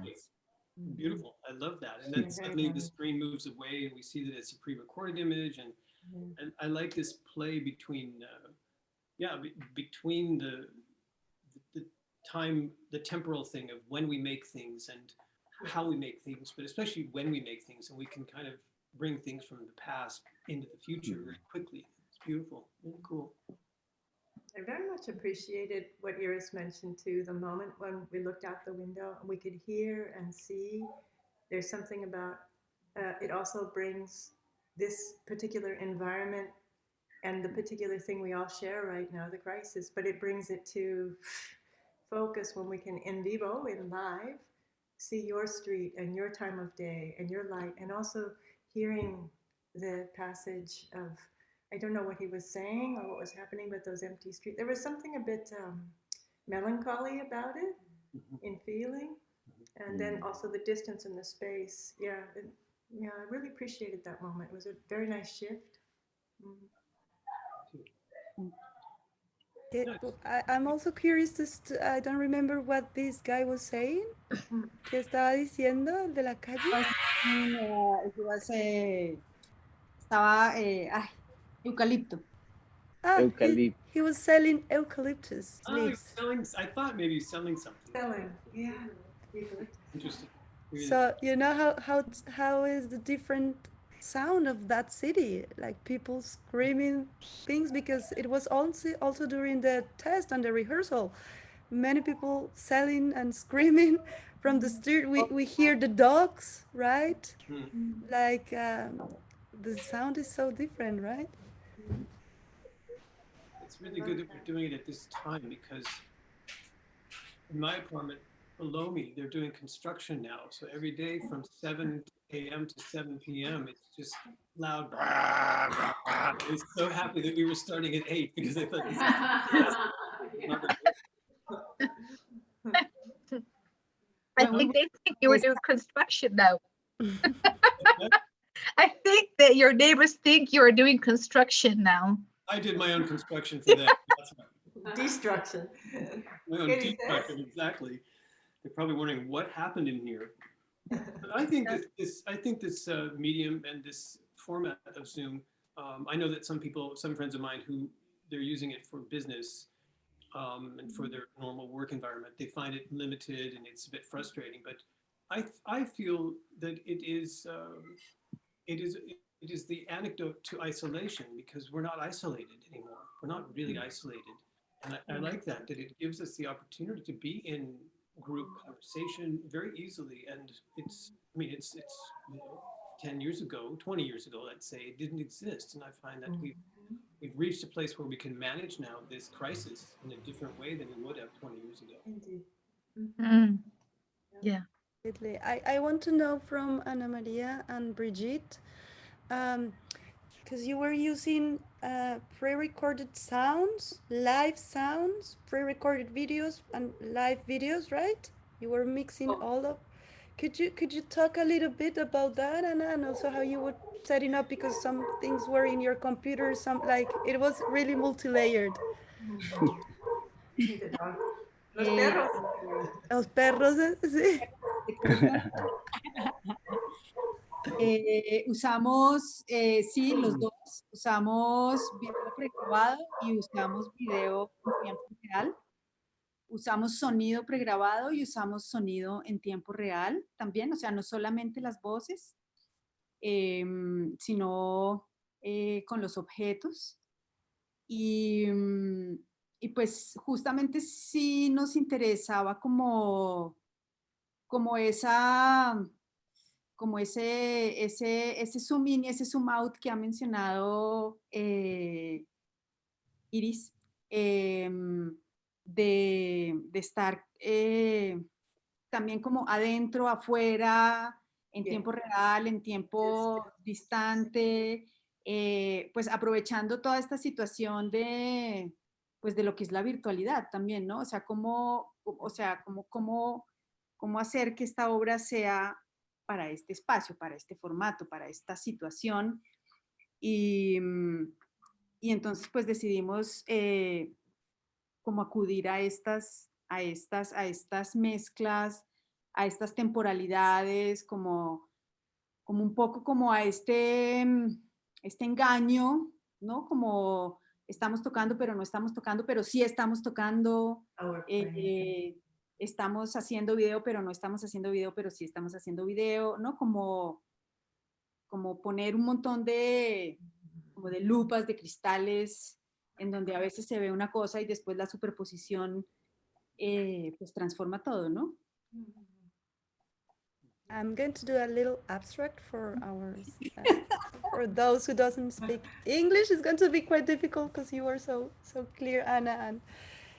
Beautiful. I love that. And then suddenly the screen moves away, and we see that it's a pre-recorded image, and I like this play between, between the time, the temporal thing of when we make things and how we make things, but especially when we make things, and we can kind of bring things from the past into the future very quickly. It's beautiful. Really cool. I very much appreciated what Iris mentioned too, the moment when we looked out the window and we could hear and see. There's something about, it also brings this particular environment and the particular thing we all share right now, the crisis, but it brings it to focus when we can in vivo, in live, see your street and your time of day and your light, and also hearing the passage of, I don't know what he was saying or what was happening, but those empty streets. There was something a bit melancholy about it in feeling. And then also the distance and the space. Yeah, I really appreciated that moment. It was a very nice shift. I'm also curious, I don't remember what this guy was saying. ¿Qué estaba diciendo el de la calle? Estaba eucalipto. He was selling eucalyptus leaves. I thought maybe selling something. Selling, yeah. Interesting. So you know how is the different sound of that city, like people screaming things, because it was also during the test and the rehearsal. many people selling and screaming from the street. We hear the dogs, right? Like the sound is so different, right? It's really good that we're doing it at this time because in my apartment below me, they're doing construction now. So every day from 7 a.m. to 7 p.m., it's just loud. I was so happy that we were starting at 8 because I thought this is I think they think you were doing construction now. I think that your neighbors think you are doing construction now. I did my own construction for them. That's Destruction. my own destruction, exactly. They're probably wondering what happened in here. But I think this medium and this format of Zoom, I know that some friends of mine who they're using it for business and for their normal work environment, they find it limited and it's a bit frustrating. But I feel that it is the antidote to isolation because we're not isolated anymore. We're not really isolated. And I like that it gives us the opportunity to be in group conversation very easily. And it's 10 years ago, 20 years ago, let's say, it didn't exist. And I find that we've reached a place where we can manage now this crisis in a different way than we would have 20 years ago. Indeed. Yeah. I want to know from Ana Maria and Brigitte, because you were using pre-recorded sounds, live sounds, pre-recorded videos and live videos, right? You were mixing all of. Could you talk a little bit about that, Anna, and also how you were setting up, because some things were in your computer, some like it was really multi-layered. Los perros. Los perros, sí. Usamos, sí, los dos. Usamos video pregrabado y usamos video en tiempo real. Usamos sonido pregrabado y usamos sonido en tiempo real también. O sea, no solamente las voces, sino con los objetos. Y pues justamente sí nos interesaba como ese zoom in y ese zoom out que ha mencionado Iris, de estar también como adentro, afuera, en tiempo real, en tiempo distante, pues aprovechando toda esta situación de lo que es la virtualidad también, ¿no? O sea, cómo hacer que esta obra sea para este espacio, para este formato, para esta situación. Y entonces pues decidimos como acudir a estas mezclas, a estas temporalidades, como un poco como a este engaño, ¿no? Como estamos tocando, pero no estamos tocando, pero sí estamos tocando. Estamos haciendo video, pero no estamos haciendo video, pero sí estamos haciendo video, ¿no? Como poner un montón de lupas, de cristales, en donde a veces se ve una cosa y después la superposición pues transforma todo, ¿no? I'm going to do a little abstract for for those who doesn't speak English. It's going to be quite difficult because you were so clear, Anna, and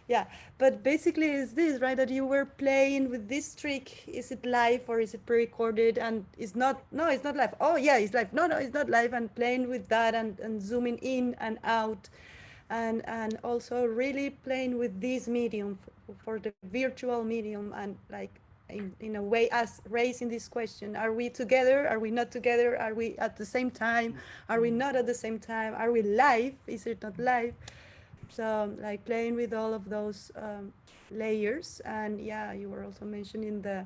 yeah, but basically it's this, right? That you were playing with this trick. Is it live or is it pre-recorded? And it's not, no, it's not live. Oh yeah, it's live. No, it's not live. And playing with that and zooming in and out, and also really playing with this medium for the virtual medium, and like in a way as raising this question: are we together? Are we not together? Are we at the same time? Are we not at the same time? Are we live? Is it not live? So like playing with all of those layers. And yeah, you were also mentioning the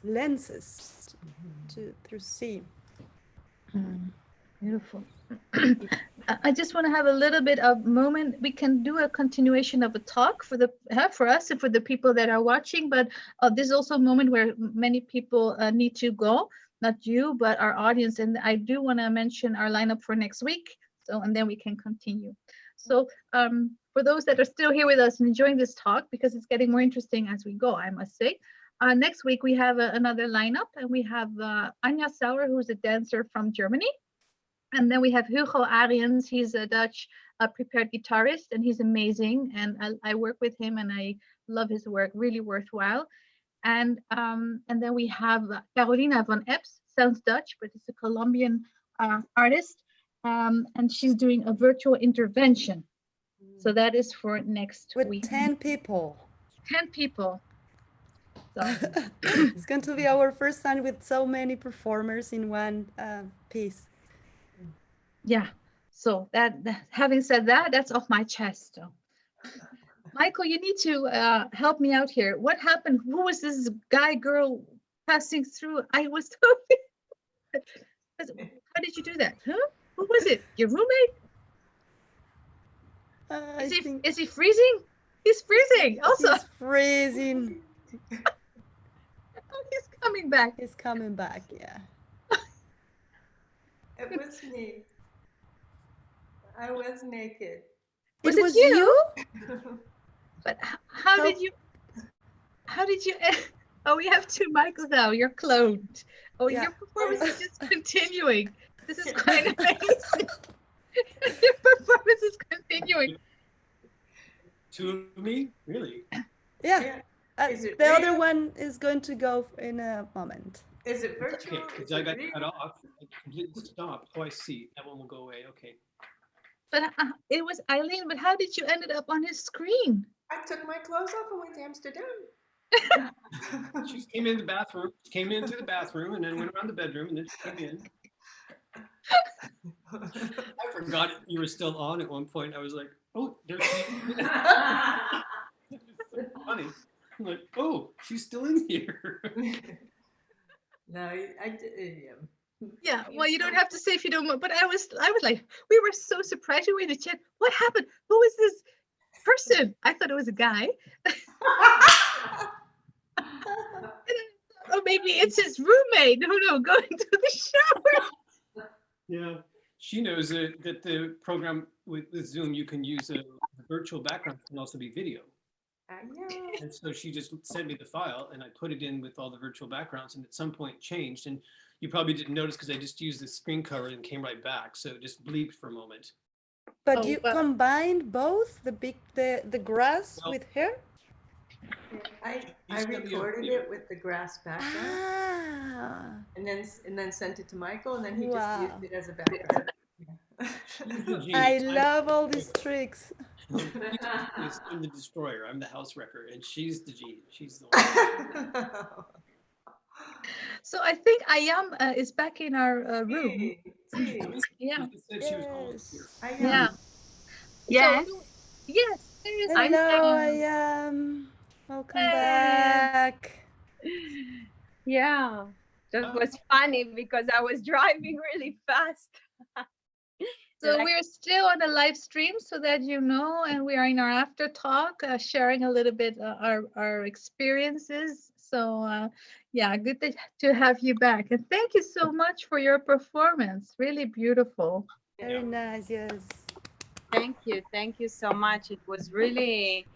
lenses to see. Beautiful. I just want to have a little bit of moment. We can do a continuation of a talk for us and for the people that are watching, but this is also a moment where many people need to go, not you, but our audience. And I do want to mention our lineup for next week. So, and then we can continue. So for those that are still here with us and enjoying this talk, because it's getting more interesting as we go, I must say, next week we have another lineup, and we have Anja Sauer, who's a dancer from Germany. And then we have Hugo Ariens. He's a Dutch prepared guitarist, and he's amazing. And I work with him, and I love his work, really worthwhile. And then we have Carolina van Epps, sounds Dutch, but it's a Colombian artist. And she's doing a virtual intervention. So that is for next With week. 10 people. 10 people. So It's going to be our first time with so many performers in one piece. yeah. So that having said that, that's off my chest. So. Michael, you need to help me out here. What happened? Who was this guy, girl passing through? I was so. How did you do that? Huh? Who was it? Your roommate? Is he freezing? He's freezing. Also, he's freezing. Oh, he's coming back. He's coming back. Yeah. It was me. I was naked. Was it was you? But how did you? How did you? Oh, we have two Michaels now. You're cloned. Oh, Yeah. your performance is just continuing. This is quite amazing. Your performance is continuing. Two of me? Really? Yeah. Is it The real? other one is going to go in a moment. Is it virtual? Okay, because Is I it got real? cut off. It completely stopped. Oh, I see. That one will go away. Okay. But it was Eileen. But how did you ended up on his screen? I took my clothes off and went to Amsterdam. She came in the bathroom, came into the bathroom, and then went around the bedroom, and then she came in. I forgot you were still on at one point. I was like, oh, there's It's so funny. I'm like, oh, she's still in here. No, I did. Yeah. Well, you don't have to say if you don't want. But I was like, we were so surprised. We were in the chat. What happened? Who is this person? I thought it was a guy. Or maybe it's his roommate. No, going to the shower. Yeah, she knows that the program with Zoom, you can use a virtual background, can also be video. And so she just sent me the file, and I put it in with all the virtual backgrounds, and at some point changed. And you probably didn't notice because I just used the screen cover and came right back. So it just bleeped for a moment. But you combined both the grass with her? I recorded it with the grass background, and then sent it to Michael, and then he just used it as a background. I love all these tricks. I'm the destroyer. I'm the house wrecker, and she's the genie. She's the one. So I think Ayam is back in our room. Yeah. Yeah. Yes. So, yes. There is Hello, Ayam. Welcome back. Yeah, that was funny because I was driving really fast. So we're still on a live stream, so that you know, and we are in our after talk, sharing a little bit our experiences. So yeah, good to have you back, and thank you so much for your performance. Really beautiful. Very nice. Yes. Thank you so much. It was really,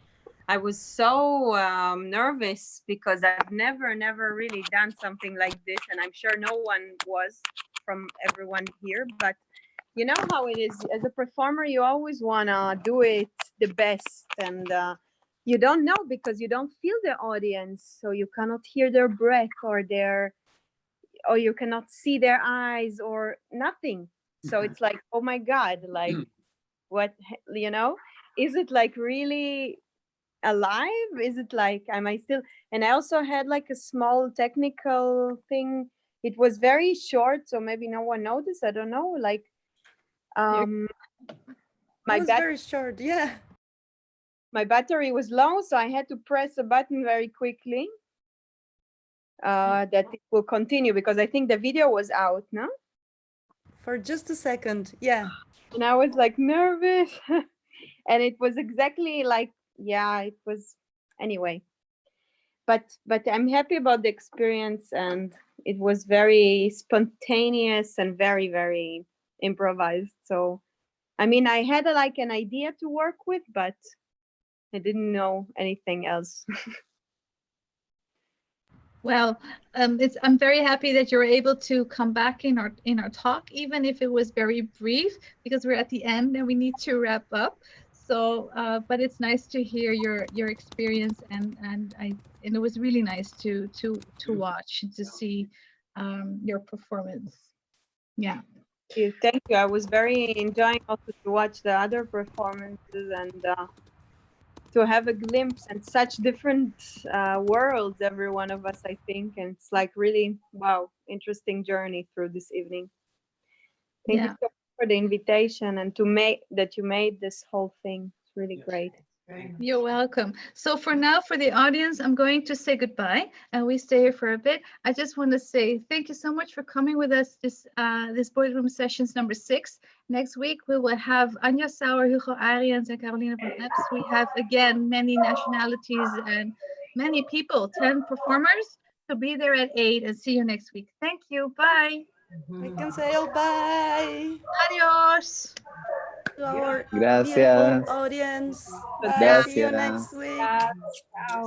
I was so nervous because I've never really done something like this, and I'm sure no one was from everyone here, but you know how it is as a performer, you always want to do it the best, and you don't know because you don't feel the audience, so you cannot hear their breath or you cannot see their eyes or nothing. So it's like, oh my God, like what, you know, is it like really alive? Is it like, am I still? And I also had like a small technical thing. It was very short, so maybe no one noticed. I don't know, like my battery very short, yeah. My battery was low, so I had to press a button very quickly that it will continue, because I think the video was out, no? For just a second, yeah. And I was like nervous, and it was exactly like, yeah, it was anyway. But I'm happy about the experience, and it was very spontaneous and very, very improvised. So I mean, I had like an idea to work with, but I didn't know anything else. Well, I'm very happy that you were able to come back in our talk, even if it was very brief, because we're at the end and we need to wrap up. So, but it's nice to hear your experience, and it was really nice to watch, to see your performance. Yeah. Thank you. I was very enjoying also to watch the other performances and to have a glimpse and such different worlds, every one of us, I think. And it's like really, wow, interesting journey through this evening. Thank you so much for the invitation and to make that you made this whole thing. It's really great. You're welcome. So for now, for the audience, I'm going to say goodbye, and we stay here for a bit. I just want to say thank you so much for coming with us. This boardroom sessions number 6. Next week we will have Anja Sauer, Hugo Ariens, and Caroline van Epps. We have again many nationalities and many people, 10 performers. So be there at 8 and see you next week. Thank you. Bye. We can say bye. Adios. To our Gracias. beautiful audience. Bye. See you Gracias. next week. Ciao.